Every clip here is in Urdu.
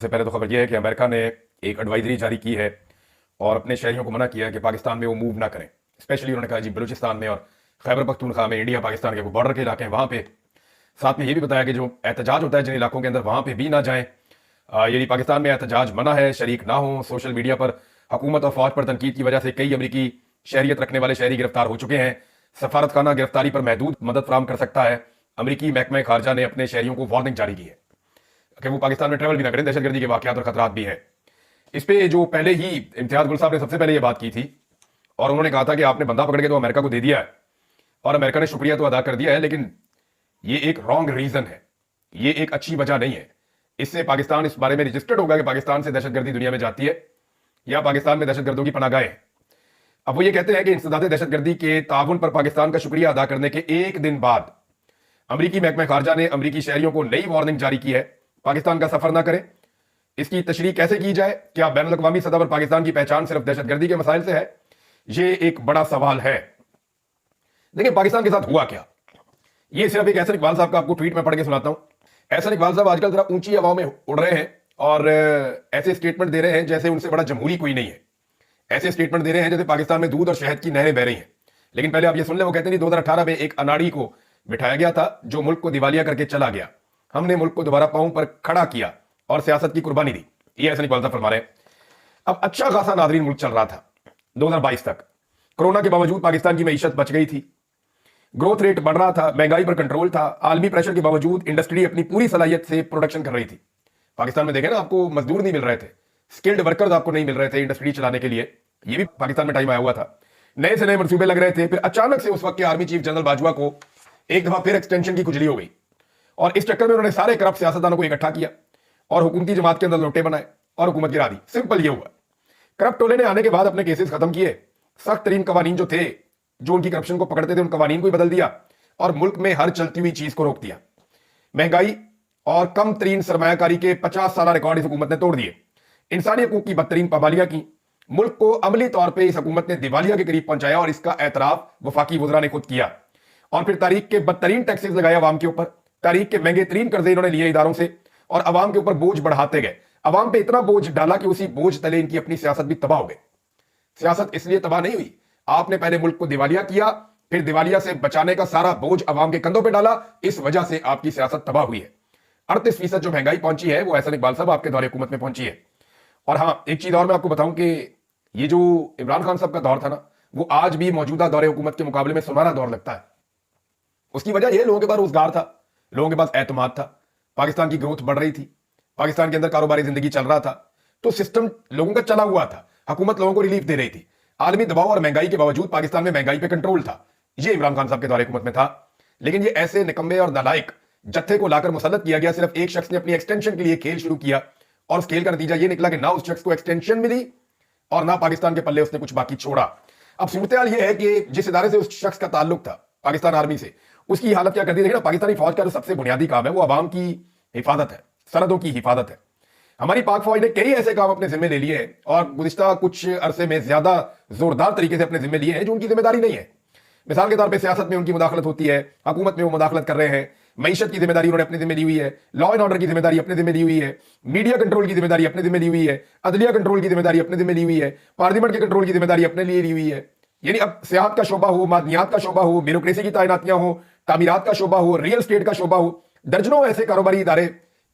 سے پہلے تو خبر یہ ہے کہ امریکہ نے ایک ایڈوائزری جاری کی ہے اور اپنے شہریوں کو منع کیا ہے کہ پاکستان میں وہ موو نہ کریں. اسپیشلی انہوں نے کہا جی بلوچستان میں اور خیبر پختونخوا میں، انڈیا پاکستان کے بارڈر کے علاقے ہیں وہاں پہ. ساتھ میں یہ بھی بتایا کہ جو احتجاج ہوتا ہے جن علاقوں کے اندر وہاں پہ بھی نہ جائیں. یعنی پاکستان میں احتجاج منع ہے، شریک نہ ہوں. سوشل میڈیا پر حکومت اور فوج پر تنقید کی وجہ سے کئی امریکی شہریت رکھنے والے شہری گرفتار ہو چکے ہیں. سفارت خانہ گرفتاری پر محدود مدد فراہم کر سکتا ہے. امریکی محکمہ خارجہ نے اپنے شہریوں کو وارننگ جاری کی ہے کہ وہ پاکستان میں ٹریول بھی نہ کریں، دہشت گردی کے واقعات اور خطرات بھی ہیں. اس پہ جو پہلے ہی امتیاز گل صاحب نے سب سے پہلے یہ بات کی تھی اور انہوں نے کہا تھا کہ آپ نے بندہ پکڑ کے تو امریکہ کو دے دیا ہے اور امریکہ نے شکریہ تو ادا کر دیا ہے، لیکن یہ ایک رانگ ریزن ہے، یہ ایک اچھی وجہ نہیں ہے. اس سے پاکستان اس بارے میں رجسٹرڈ ہوگا کہ پاکستان سے دہشت گردی دنیا میں جاتی ہے یا پاکستان میں دہشت گردوں کی پناہ گاہیں. اب وہ یہ کہتے ہیں کہ انسداد دہشت گردی کے تعاون پر پاکستان کا شکریہ ادا کرنے کے ایک دن بعد امریکی محکمہ خارجہ نے امریکی شہریوں کو نئی وارننگ جاری کی ہے، پاکستان کا سفر نہ کریں. اس کی تشریح کیسے کی جائے؟ کیا بین الاقوامی سطح پر پاکستان کی پہچان صرف دہشت گردی کے مسائل سے ہے؟ یہ ایک بڑا سوال ہے. دیکھیں پاکستان کے ساتھ ہوا کیا، یہ صرف ایک احسن اقبال صاحب کا آپ کو ٹویٹ میں پڑھ کے سناتا ہوں. احسن اقبال صاحب آج کل ذرا اونچی ہواؤں میں اڑ رہے ہیں اور ایسے اسٹیٹمنٹ دے رہے ہیں جیسے ان سے بڑا جمہوری کوئی نہیں ہے. ایسے اسٹیٹمنٹ دے رہے ہیں جیسے پاکستان میں دودھ اور شہد کی نہریں بہ رہی ہیں. لیکن پہلے آپ یہ سن لیں، وہ کہتے ہیں 2018 میں ایک اناڑی کو بٹھایا گیا تھا جو ملک کو دیوالیہ کر کے چلا گیا. ہم نے ملک کو دوبارہ پاؤں پر کھڑا کیا اور سیاست کی قربانی دی. یہ احسن اقبال صاحب فرما رہے ہیں. اب اچھا خاصا ناظرین ملک چل رہا تھا 2022 تک. کرونا کے باوجود پاکستان کی معیشت بچ گئی تھی، گروتھ ریٹ بڑھ رہا تھا، مہنگائی پر کنٹرول تھا، عالمی پریشر کے باوجود انڈسٹری اپنی پوری صلاحیت سے پروڈکشن کر رہی تھی. پاکستان میں دیکھیں نا، آپ کو مزدور نہیں مل رہے تھے، سکلڈ ورکرز آپ کو نہیں مل رہے تھے انڈسٹری چلانے کے لیے. یہ بھی پاکستان میں ٹائم آیا ہوا تھا، نئے سے نئے منصوبے لگ رہے تھے. پھر اچانک سے اس وقت کے آرمی چیف جنرل باجوہ کو ایک دفعہ پھر ایکسٹینشن کی کھجلی ہو گئی اور اس چکر میں انہوں نے سارے کرپٹ سیاستدانوں کو اکٹھا کیا اور حکومتی جماعت کے اندر لوٹے بنائے اور حکومت گرا دی. سمپل یہ ہوا. کرپٹ ٹولے نے آنے کے بعد اپنے کیسز ختم کیے، سخت ترین قوانین جو تھے جو ان کی کرپشن کو پکڑتے تھے ان قوانین کو ہی بدل دیا اور ملک میں ہر چلتی ہوئی چیز کو روک دیا. مہنگائی اور کم ترین سرمایہ کاری کے 50 سالہ ریکارڈ اس حکومت نے توڑ دیے. انسانی حقوق کی بدترین پابندیاں کی. ملک کو عملی طور پہ اس حکومت نے دیوالیہ کے قریب پہنچایا اور اس کا اعتراف وفاقی وزراء نے خود کیا. اور پھر تاریخ کے بدترین ٹیکسز لگائے عوام کے اوپر، تاریخ کے مہنگے ترین قرضے انہوں نے لیے اداروں سے اور عوام کے اوپر بوجھ بڑھاتے گئے. عوام پہ اتنا بوجھ ڈالا کہ اسی بوجھ تلے ان کی اپنی سیاست بھی تباہ ہو گئی. سیاست اس لیے تباہ نہیں ہوئی، آپ نے پہلے ملک کو دیوالیہ کیا، پھر دیوالیہ سے بچانے کا سارا بوجھ عوام کے کندھوں پہ ڈالا، اس وجہ سے آپ کی سیاست تباہ ہوئی ہے. 38% جو مہنگائی پہنچی ہے وہ احسن اقبال صاحب آپ کے دور حکومت میں پہنچی ہے. اور ہاں ایک چیز اور میں آپ کو بتاؤں کہ یہ جو عمران خان صاحب کا دور تھا نا، وہ آج بھی موجودہ دور حکومت کے مقابلے میں سنہرا دور لگتا ہے. اس کی وجہ یہ لوگوں کے پاس روزگار تھا، لوگوں کے پاس اعتماد تھا، پاکستان کی گروتھ بڑھ رہی تھی، پاکستان کے اندر کاروباری زندگی چل رہا تھا، تو سسٹم لوگوں کا چلا ہوا تھا، حکومت لوگوں کو ریلیف دے رہی تھی. عالمی دباؤ اور مہنگائی کے باوجود پاکستان میں مہنگائی پہ کنٹرول تھا. یہ عمران خان صاحب کے دور حکومت میں تھا. لیکن یہ ایسے نکمے اور نالائق جتھے کو لا کر مسلط کیا گیا. صرف ایک شخص نے اپنی ایکسٹینشن کے لیے کھیل شروع کیا اور اس کھیل کا نتیجہ یہ نکلا کہ نہ اس شخص کو ایکسٹینشن ملی اور نہ پاکستان کے پلے اس نے کچھ باقی چھوڑا. اب صورتحال یہ ہے کہ جس ادارے سے اس شخص کا تعلق تھا، پاکستان آرمی سے، اس کی حالت کیا کرتی ہے. پاکستانی فوج کا جو سب سے بنیادی کام ہے وہ عوام کی حفاظت ہے، سرحدوں کی حفاظت ہے. ہماری پاک فوج نے کئی ایسے کام اپنے ذمہ لے لیے ہیں اور گزشتہ کچھ عرصے میں زیادہ زوردار طریقے سے اپنے ذمہ لیے ہیں جو ان کی ذمہ داری نہیں ہے. مثال کے طور پہ سیاست میں ان کی مداخلت ہوتی ہے، حکومت میں وہ مداخلت کر رہے ہیں، معیشت کی ذمہ داری انہوں نے اپنے ذمہ لی ہوئی ہے، لا اینڈ آرڈر کی ذمہ داری اپنے ذمہ لی ہوئی ہے، میڈیا کنٹرول کی ذمہ داری اپنے ذمہ لی ہوئی ہے، عدلیہ کنٹرول کی ذمہ داری اپنے ذمہ لی ہوئی ہے، پارلیمنٹ کے کنٹرول کی ذمہ داری اپنے لیے لی ہوئی ہے. یعنی اب سیاحت کا شعبہ ہو، معدنیات کا شعبہ ہو، بیوروکریسی کی تعیناتیاں ہو، تعمیرات کا شعبہ ہو، ریئل اسٹیٹ کا شعبہ ہو، درجنوں ایسے کاروباری ادارے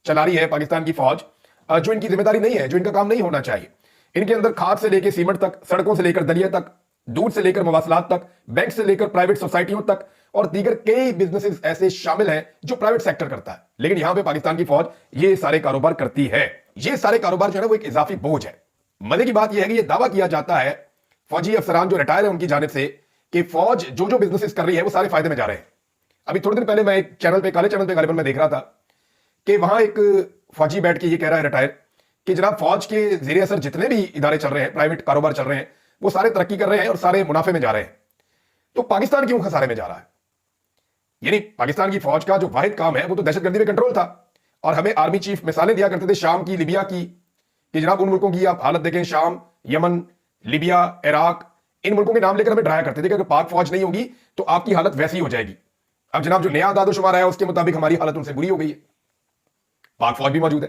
چلا رہی ہے پاکستان کی فوج جو ان کی ذمہ داری نہیں ہے، جو ان کا کام نہیں ہونا چاہیے. ان کے اندر کھاد سے لے کے سیمنٹ تک، سڑکوں سے لے کر دلیہ تک، دودھ سے لے کر مواصلات تک، بینک سے لے کر پرائیویٹ سوسائٹیوں تک اور دیگر کئی بزنسز ایسے شامل ہیں جو پرائیویٹ سیکٹر کرتا ہے. لیکن یہاں پہ پاکستان کی فوج یہ سارے کاروبار کرتی ہے. یہ سارے کاروبار جو ہے وہ ایک اضافی بوجھ ہے. مزے کی بات یہ ہے کہ یہ دعویٰ کیا جاتا ہے فوجی افسران جو ریٹائر ہیں ان کی جانب سے کہ فوج جو بزنسز کر رہی ہے وہ سارے فائدے میں جا رہے ہیں. ابھی تھوڑے دن پہلے میں ایک چینل پہ، کالے چینل پہ غالباً میں دیکھ رہا تھا کہ وہاں ایک فوجی بیٹھ کے یہ کہہ رہا ہے ریٹائر کہ جناب فوج کے زیر اثر جتنے بھی ادارے چل رہے ہیں، پرائیویٹ کاروبار چل رہے ہیں، وہ سارے ترقی کر رہے ہیں اور سارے منافع میں جا رہے ہیں. تو پاکستان کیوں خسارے میں جا رہا ہے؟ یعنی پاکستان کی فوج کا جو واحد کام ہے وہ تو دہشت گردی پہ کنٹرول تھا اور ہمیں آرمی چیف مثالیں دیا کرتے تھے شام کی، لیبیا کی، کہ جناب ان ملکوں کی آپ حالت دیکھیں، شام، یمن، لیبیا، عراق، ان ملکوں کے نام لے کر ہمیں ڈرایا کرتے تھے کہ اگر پاک فوج نہیں ہوگی تو آپ کی حالت ویسی ہو جائے گی. اب جناب جو نیا اعداد و شمار ہے اس کے مطابق ہماری حالت ان سے بری ہو گئی ہے. پاک فوج بھی موجود ہے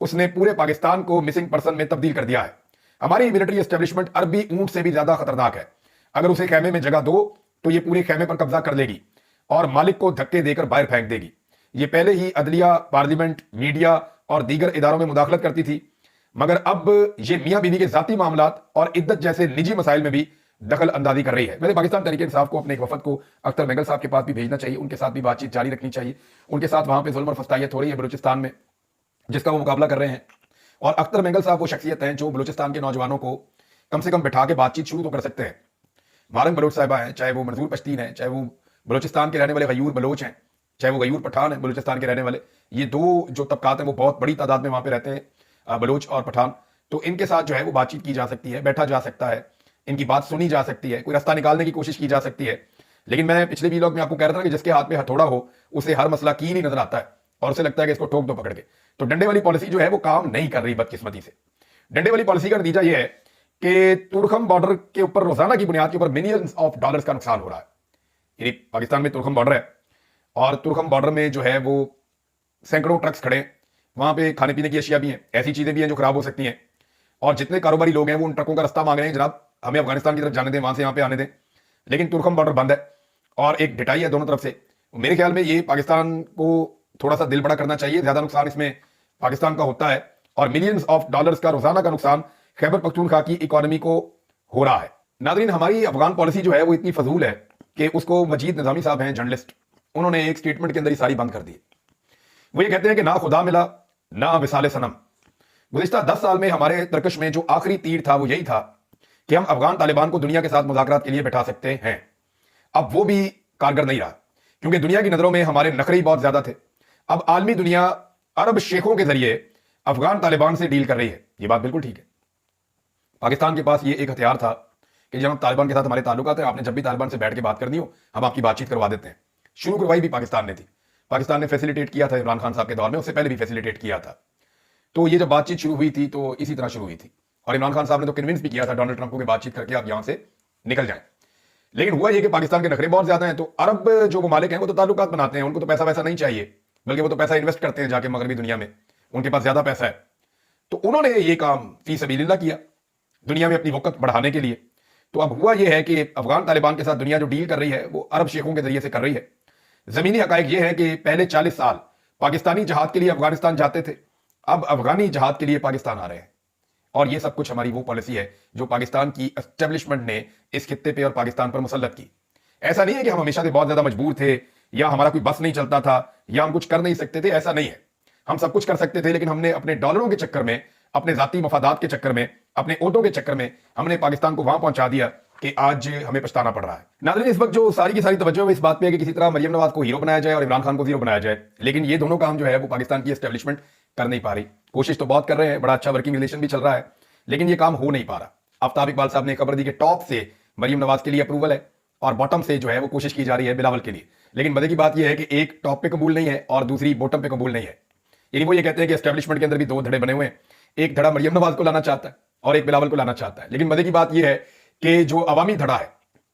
اس نے پورے پاکستان کو مسنگ پرسن میں تبدیل کر دیا ہے. ہماری ملٹری اسٹیبلشمنٹ عربی اونٹ سے بھی زیادہ خطرناک ہے. اگر اسے خیمے میں جگہ دو تو یہ پورے خیمے پر قبضہ کر لے گی اور مالک کو دھکے دے کر باہر پھینک دے گی. یہ پہلے ہی عدلیہ، پارلیمنٹ، میڈیا اور دیگر اداروں میں مداخلت کرتی تھی، مگر اب یہ میاں بیوی کے ذاتی معاملات اور عدت جیسے نجی مسائل میں بھی دخل اندازی کر رہی ہے. ویسے پاکستان تحریک انصاف کو اپنے ایک وفد کو اختر مینگل صاحب کے پاس بھی بھیجنا چاہیے، ان کے ساتھ بھی بات چیت جاری رکھنی چاہیے. ان کے ساتھ وہاں پہ ظلم اور فسطائیت ہو رہی ہے بلوچستان میں، جس کا وہ مقابلہ کر رہے ہیں. اور اختر مینگل صاحب وہ شخصیت ہیں جو بلوچستان کے نوجوانوں کو کم سے کم بٹھا کے بات چیت شروع تو کر سکتے ہیں. وارنگ بلوچ صاحبہ ہیں، چاہے وہ منظور پشتین ہیں، چاہے وہ بلوچستان کے رہنے والے غیور بلوچ ہیں، چاہے وہ غیور پٹھان ہیں بلوچستان کے رہنے والے. یہ دو جو طبقات ہیں وہ بہت بڑی تعداد میں وہاں پہ رہتے ہیں، بلوچ اور پٹھان. تو ان کے ساتھ جو ہے وہ بات چیت کی جا سکتی ہے، بیٹھا جا سکتا ہے، ان کی بات سنی جا سکتی ہے، کوئی رستہ نکالنے کی کوشش کی جا سکتی ہے. لیکن میں پچھلے ویلاگ میں آپ کو کہہ رہا تھا کہ جس کے ہاتھ میں ہتھوڑا ہو اسے ہر مسئلہ کی نہیں نظر آتا ہے اور اسے لگتا ہے کہ اس کو ٹھوک دو پکڑ کے. تو ڈنڈے والی پالیسی جو ہے وہ کام نہیں کر رہی بدقسمتی سے. ڈنڈے والی پالیسی کا نتیجہ یہ ہے کہ تورخم بارڈر کے اوپر روزانہ کی بنیاد کے اوپر ملینز آف ڈالرز کا نقصان ہو رہا ہے. یعنی پاکستان میں تورخم بارڈر ہے اور تورخم بارڈر میں جو ہے وہ سینکڑوں ٹرکس کھڑے ہیں، وہاں پہ کھانے پینے کی اشیاء بھی ہیں، ایسی چیزیں بھی ہیں جو خراب ہو سکتی ہیں. اور جتنے کاروباری لوگ ہیں وہ ان ٹرکوں کا رستہ مانگ رہے ہیں، جناب ہمیں افغانستان کی طرف جانے دیں، وہاں سے یہاں پہ آنے دیں. لیکن تورخم بارڈر بند ہے اور ایک ڈٹائی ہے دونوں طرف سے. میرے خیال میں یہ پاکستان کو تھوڑا سا دل بڑا کرنا چاہیے. زیادہ نقصان اس میں پاکستان کا ہوتا ہے اور ملینز آف ڈالرز کا روزانہ کا نقصان خیبر پختونخوا کی اکانومی کو ہو رہا ہے. ناظرین، ہماری افغان پالیسی جو ہے وہ اتنی فضول ہے کہ اس کو مجید نظامی صاحب ہیں جرنلسٹ، انہوں نے ایک سٹیٹمنٹ کے اندر ہی ساری بند کر دی. وہ یہ کہتے ہیں کہ نہ خدا ملا نہ وصال صنم. گزشتہ 10 سال میں ہمارے ترکش میں جو آخری تیر تھا وہ یہی تھا کہ ہم افغان طالبان کو دنیا کے ساتھ مذاکرات کے لیے بٹھا سکتے ہیں. اب وہ بھی کارگر نہیں رہا کیونکہ دنیا کی نظروں میں ہمارے نخرے بہت زیادہ تھے. اب عالمی دنیا عرب شیخوں کے ذریعے افغان طالبان سے ڈیل کر رہی ہے. یہ بات بالکل ٹھیک ہے. پاکستان کے پاس یہ ایک ہتھیار تھا کہ جب طالبان کے ساتھ ہمارے تعلقات ہیں، آپ نے جب بھی طالبان سے بیٹھ کے بات کرنی ہو ہم آپ کی بات چیت کروا دیتے ہیں. شروع کروائی بھی پاکستان نے تھی. پاکستان نے فیسیلیٹیٹ کیا تھا عمران خان صاحب کے دور میں، اس سے پہلے بھی فیسیلیٹیٹ کیا تھا. تو یہ جب بات چیت شروع ہوئی تھی تو اسی طرح شروع ہوئی تھی اور عمران خان صاحب نے تو کنونس بھی کیا تھا ڈونلڈ ٹرمپ کو کہ بات چیت کر کے آپ یہاں سے نکل جائیں. لیکن ہوا یہ کہ پاکستان کے نخرے بہت زیادہ ہیں. تو عرب جو ممالک ہیں وہ تو تعلقات بناتے ہیں، ان کو تو پیسہ ویسا نہیں چاہیے، بلکہ وہ تو پیسہ انویسٹ کرتے ہیں جا کے مغربی دنیا میں، ان کے پاس زیادہ پیسہ ہے. تو انہوں نے یہ کام فی سبیل اللہ کیا دنیا میں اپنی وقت بڑھانے کے لیے. تو اب ہوا یہ ہے کہ افغان طالبان کے ساتھ دنیا جو ڈیل کر رہی ہے وہ عرب شیخوں کے ذریعے سے کر رہی ہے. زمینی حقائق یہ ہے کہ پہلے 40 سال پاکستانی جہاد کے لیے افغانستان جاتے تھے، اب افغانی جہاد کے لیے پاکستان آ رہے ہیں. اور یہ سب کچھ ہماری وہ پالیسی ہے جو پاکستان کی اسٹیبلشمنٹ نے اس خطے پہ اور پاکستان پر مسلط کی. ایسا نہیں ہے کہ ہم ہمیشہ سے بہت زیادہ مجبور تھے یا ہمارا کوئی بس نہیں چلتا تھا یا ہم کچھ کر نہیں سکتے تھے. ایسا نہیں ہے، ہم سب کچھ کر سکتے تھے، لیکن ہم نے اپنے ڈالروں کے چکر میں، اپنے ذاتی مفادات کے چکر میں، اپنے عہدوں کے چکر میں ہم نے پاکستان کو وہاں پہنچا دیا کہ آج ہمیں پچھتانا پڑ رہا ہے. ناظرین، اس وقت جو ساری کی ساری توجہ اس بات پہ ہے کہ کسی طرح مریم نواز کو ہیرو بنایا جائے اور عمران خان کو زیرو بنایا جائے. لیکن یہ دونوں کام جو ہے وہ پاکستان کی اسٹیبلشمنٹ کر نہیں پا رہی. کوشش تو بہت کر رہے ہیں، بڑا اچھا ورکنگ ریلیشن بھی چل رہا ہے، لیکن یہ کام ہو نہیں پا رہا. آفتاب اقبال صاحب نے خبر دی کہ ٹاپ سے مریم نواز کے لیے اپروول ہے اور باٹم سے جو ہے وہ کوشش کی جا رہی ہے بلاول کے لیے. لیکن مزے کی بات یہ ہے کہ ایک ٹاپ پہ قبول نہیں ہے اور دوسری باٹم پہ قبول نہیں ہے. یعنی وہ یہ کہتے ہیں کہ اسٹیبلشمنٹ کے اندر بھی دو دھڑے بنے ہوئے ہیں، ایک دھڑا مریم نواز کو لانا چاہتا ہے اور ایک بلاول کو لانا چاہتا ہے. لیکن مزے کی بات یہ ہے کہ جو عوامی دھڑا ہے،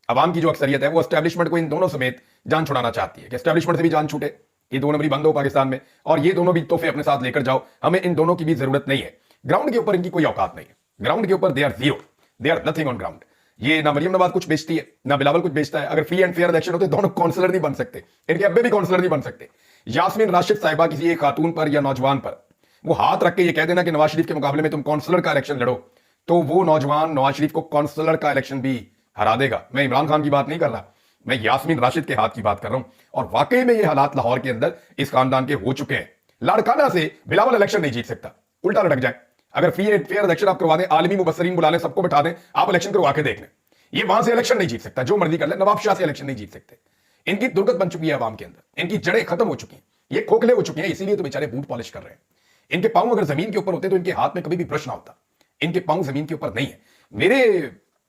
عوام کی جو اکثریت ہے، وہ اسٹیبلشمنٹ کو ان دونوں سمیت جان چھڑانا چاہتی ہے کہ اسٹیبلشمنٹ سے بھی جان چھوٹے، یہ دو نمبری بند ہو پاکستان میں اور یہ دونوں بھی تحفے اپنے ساتھ لے کر جاؤ. ہمیں ان دونوں کی بھی ضرورت نہیں ہے. گراؤنڈ کے اوپر ان کی کوئی اوقات نہیں ہے. گراؤنڈ کے اوپر they are zero, they are nothing on ground. یہ نہ مریم نواز کچھ بیچتی ہے نہ بلاول کچھ بیچتا ہے. اگر فری اینڈ فیئر الیکشن ہوتے دونوں کونسلر نہیں بن سکتے، ان کے ابے بھی کونسلر نہیں بن سکتے. یاسمین راشد صاحبہ کسی ایک خاتون پر یا نوجوان پر وہ ہاتھ رکھ کے یہ کہہ دینا کہ نواز شریف کے مقابلے میں تم کونسلر کا الیکشن لڑو، تو وہ نوجوان نواز شریف کو کونسلر کا الیکشن بھی ہرا دے گا. میں عمران خان کی بات نہیں کر رہا، میں یاسمین راشد کے ہاتھ کی بات کر رہا ہوں. اور واقعی میں یہ حالات لاہور کے اندر اس خاندان کے ہو چکے ہیں. لاڑکانہ سے بلاول الیکشن نہیں جیت سکتا، الٹا لٹک جائے. اگر فری اینڈ فیئر الیکشن آپ کروا دیں، عالمی مبصرین بلا لیں، سب کو بٹھا دیں، آپ الیکشن کروا کے دیکھ لیں، یہ وہاں سے الیکشن نہیں جیت سکتا. جو مرضی کر لیں، نواب شاہ سے الیکشن نہیں جیت سکتے. ان کی درگت بن چکی ہے عوام کے اندر، ان کی جڑیں ختم ہو چکی ہیں، یہ کھوکھلے ہو چکے ہیں. اسی لیے تو بیچارے بوٹ پالش کر رہے ہیں. ان کے پاؤں اگر زمین کے اوپر ہوتے تو ان کے ہاتھ میں کبھی بھی برش نہ ہوتا. ان کے پاؤں زمین کے اوپر نہیں ہے. میرے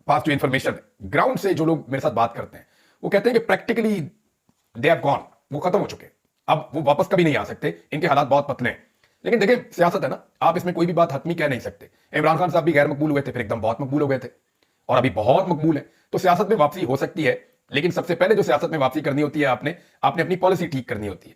پاس جو انفارمیشن ہے گراؤنڈ سے، جو لوگ میرے ساتھ بات کرتے ہیں وہ کہتے ہیں کہ پریکٹیکلی دے آر گون، وہ ختم ہو چکے ہیں، اب وہ واپس کبھی نہیں آ سکتے. ان کے حالات بہت پتلے ہیں. لیکن دیکھیں سیاست ہے نا، آپ اس میں کوئی بھی بات حتمی کہہ نہیں سکتے. عمران خان صاحب بھی غیر مقبول ہوئے تھے، پھر ایک دم بہت مقبول ہو گئے تھے اور ابھی بہت مقبول ہیں. تو سیاست میں واپسی ہو سکتی ہے، لیکن سب سے پہلے جو سیاست میں واپسی کرنی ہوتی ہے، آپ نے اپنی پالیسی ٹھیک کرنی ہوتی ہے.